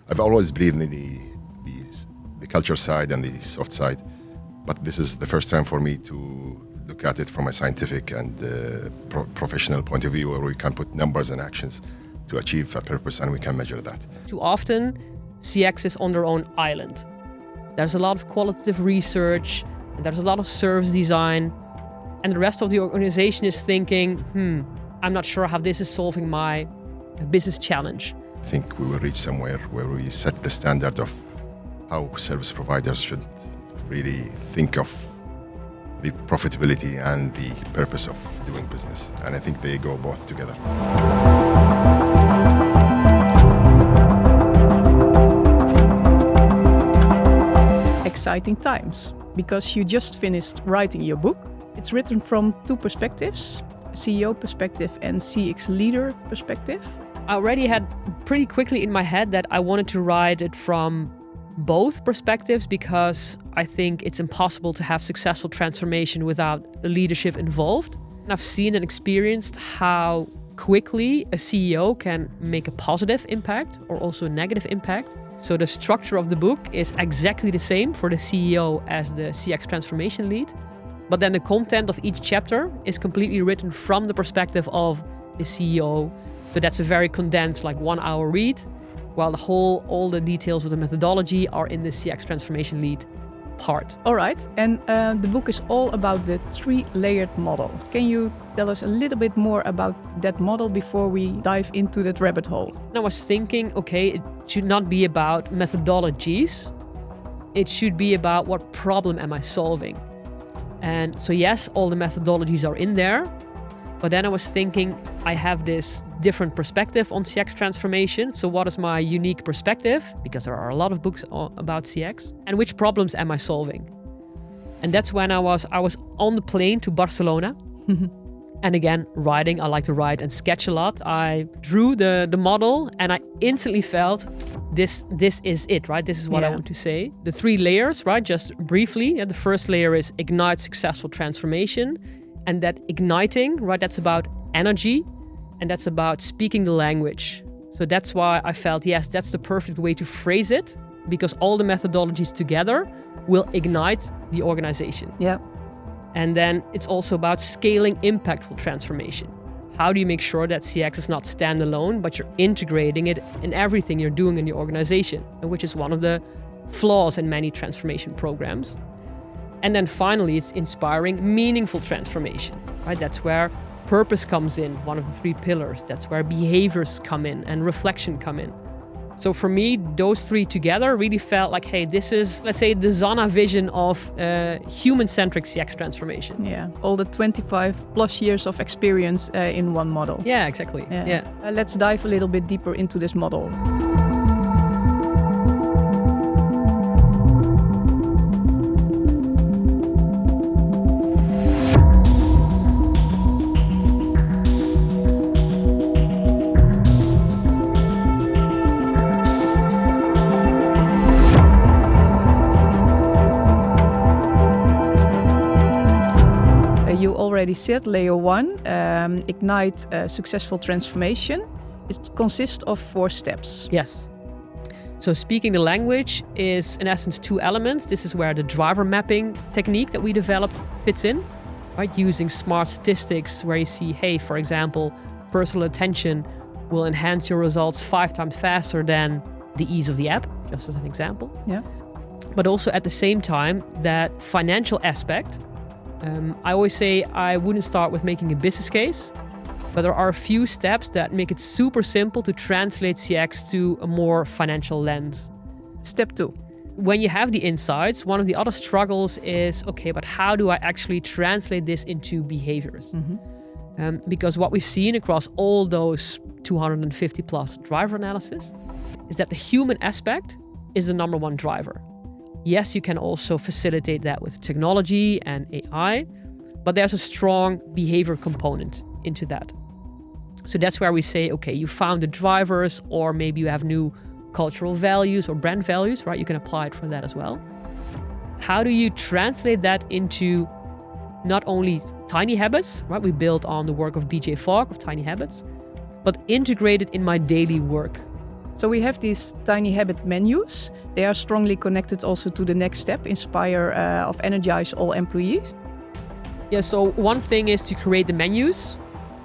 I've always believed in the culture side and the soft side, but this is the first time for me to look at it from a scientific and professional point of view, where we can put numbers and actions to achieve a purpose and we can measure that. Too often, CX is on their own island. There's a lot of qualitative research, and there's a lot of service design, and the rest of the organization is thinking, I'm not sure how this is solving my business challenge. I think we will reach somewhere where we set the standard of how service providers should really think of the profitability and the purpose of doing business. And I think they go both together. Exciting times, because you just finished writing your book. It's written from two perspectives, a CEO perspective and CX leader perspective. I already had pretty quickly in my head that I wanted to write it from both perspectives, because I think it's impossible to have successful transformation without the leadership involved. And I've seen and experienced how quickly a CEO can make a positive impact or also a negative impact. So the structure of the book is exactly the same for the CEO as the CX transformation lead. But then the content of each chapter is completely written from the perspective of the CEO. So that's a very condensed, 1 hour read, while all the details of the methodology are in the CX transformation lead part. All right, and the book is all about the 3-layered model. Can you tell us a little bit more about that model before we dive into that rabbit hole? I was thinking, it should not be about methodologies. It should be about what problem am I solving? And so yes, all the methodologies are in there, but then I was thinking I have this different perspective on CX transformation. So what is my unique perspective? Because there are a lot of books about CX. And which problems am I solving? And that's when I was on the plane to Barcelona. And again, writing, I like to write and sketch a lot. I drew the model and I instantly felt this is it, right? This is what I want to say. The 3 layers, right? Just briefly. The first layer is ignite successful transformation. And that igniting, right? That's about energy. And that's about speaking the language. So that's why I felt, yes, that's the perfect way to phrase it, because all the methodologies together will ignite the organization. Yeah. And then it's also about scaling impactful transformation. How do you make sure that CX is not standalone, but you're integrating it in everything you're doing in the organization, which is one of the flaws in many transformation programs. And then finally, it's inspiring meaningful transformation, right? That's where purpose comes in, one of the 3 pillars. That's where behaviors come in and reflection come in. So for me, those 3 together really felt like, hey, this is, let's say, the Zanna vision of human-centric CX transformation. Yeah, all the 25 plus years of experience in one model. Yeah, exactly. Yeah. Let's dive a little bit deeper into this model. Already said, layer 1, ignite successful transformation. It consists of 4 steps. Yes. So speaking the language is in essence 2 elements. This is where the driver mapping technique that we developed fits in, right? Using smart statistics where you see, hey, for example, personal attention will enhance your results 5 times faster than the ease of the app, just as an example. Yeah. But also at the same time, that financial aspect. I always say I wouldn't start with making a business case, but there are a few steps that make it super simple to translate CX to a more financial lens. Step 2. When you have the insights, one of the other struggles is, but how do I actually translate this into behaviors? Because what we've seen across all those 250 plus driver analysis is that the human aspect is the number 1 driver. Yes, you can also facilitate that with technology and AI, but there's a strong behavior component into that. So that's where we say, you found the drivers, or maybe you have new cultural values or brand values, right? You can apply it for that as well. How do you translate that into not only tiny habits, right? We built on the work of BJ Fogg of Tiny Habits, but integrate it in my daily work. So we have these tiny habit menus. They are strongly connected also to the next step, inspire of energize all employees. Yeah, so one thing is to create the menus,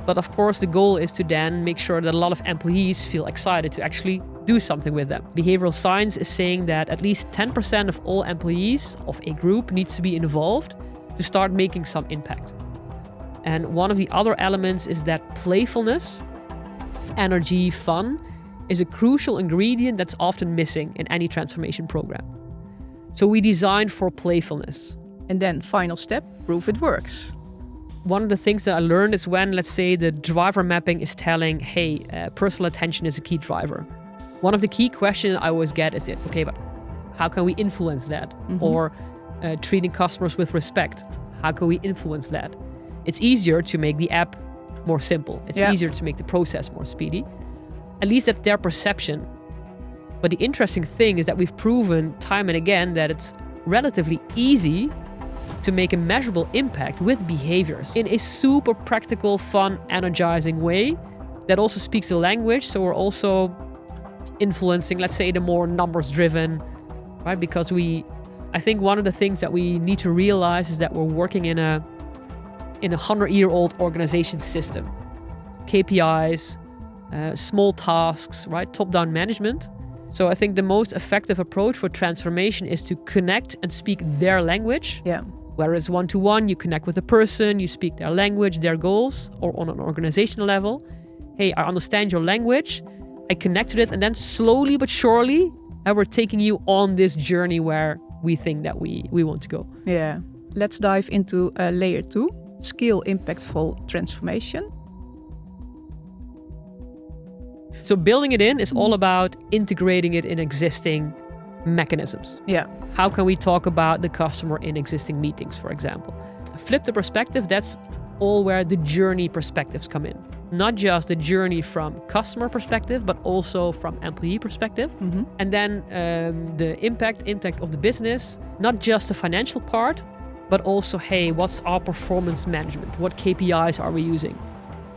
but of course the goal is to then make sure that a lot of employees feel excited to actually do something with them. Behavioral science is saying that at least 10% of all employees of a group needs to be involved to start making some impact. And one of the other elements is that playfulness, energy, fun is a crucial ingredient that's often missing in any transformation program. So we designed for playfulness. And then final step, prove it works. One of the things that I learned is when, let's say, the driver mapping is telling, hey, personal attention is a key driver. One of the key questions I always get is, okay, but how can we influence that? Or treating customers with respect. How can we influence that? It's easier to make the app more simple. It's easier to make the process more speedy. At least that's their perception. But the interesting thing is that we've proven time and again that it's relatively easy to make a measurable impact with behaviors in a super practical, fun, energizing way that also speaks the language. So we're also influencing, let's say, the more numbers-driven, right? Because I think one of the things that we need to realize is that we're working in a 100-year-old organization system. KPIs, small tasks, right? Top-down management. So I think the most effective approach for transformation is to connect and speak their language. Yeah. Whereas one-to-one, you connect with a person, you speak their language, their goals, or on an organizational level. Hey, I understand your language. I connect with it, and then slowly but surely, we're taking you on this journey where we think that we want to go. Yeah. Let's dive into layer 2, scale impactful transformation. So building it in is all about integrating it in existing mechanisms. Yeah. How can we talk about the customer in existing meetings, for example? Flip the perspective, that's all where the journey perspectives come in. Not just the journey from customer perspective, but also from employee perspective. And then the impact of the business, not just the financial part, but also, hey, what's our performance management? What KPIs are we using?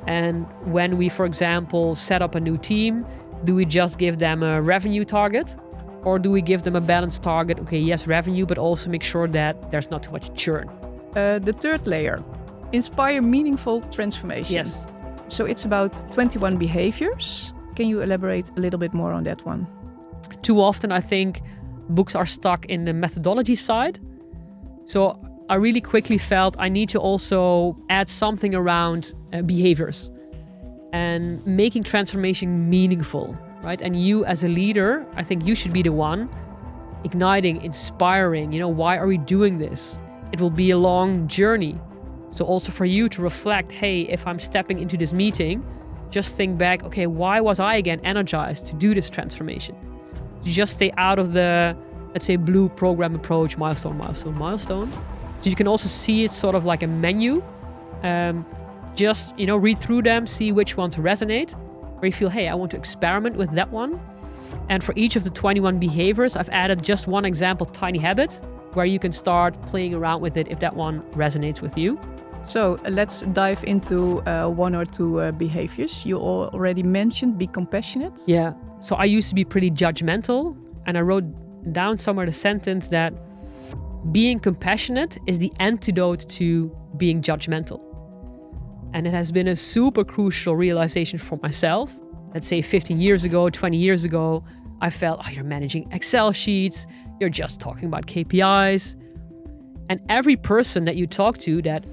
And when we, for example, set up a new team, do we just give them a revenue target? Or do we give them a balanced target? Okay, yes, revenue, but also make sure that there's not too much churn. The third layer, inspire meaningful transformation. Yes. So it's about 21 behaviors. Can you elaborate a little bit more on that one? Too often, I think books are stuck in the methodology side. So I really quickly felt I need to also add something around behaviors and making transformation meaningful, right? And you as a leader, I think you should be the one igniting, inspiring, why are we doing this? It will be a long journey. So also for you to reflect, hey, if I'm stepping into this meeting, just think back, okay, why was I again energized to do this transformation? To just stay out of the, let's say, blue program approach, milestone, milestone, milestone. So you can also see it sort of like a menu. Just, read through them, see which ones resonate, where you feel, hey, I want to experiment with that one. And for each of the 21 behaviors, I've added just one example, tiny habit, where you can start playing around with it if that one resonates with you. So let's dive into one or two behaviors. You already mentioned be compassionate. Yeah. So I used to be pretty judgmental, and I wrote down somewhere the sentence that being compassionate is the antidote to being judgmental. And it has been a super crucial realization for myself. Let's say 15 years ago, 20 years ago, I felt, you're managing Excel sheets, you're just talking about KPIs. And every person that you talk to that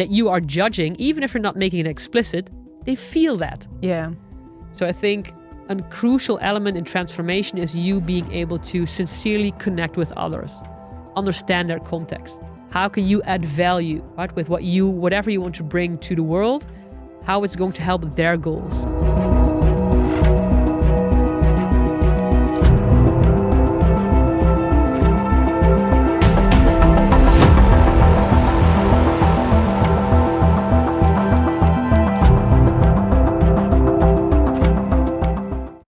you are judging, even if you're not making it explicit, they feel that. Yeah. So I think a crucial element in transformation is you being able to sincerely connect with others, understand their context. How can you add value, right, with whatever you want to bring to the world, how it's going to help their goals.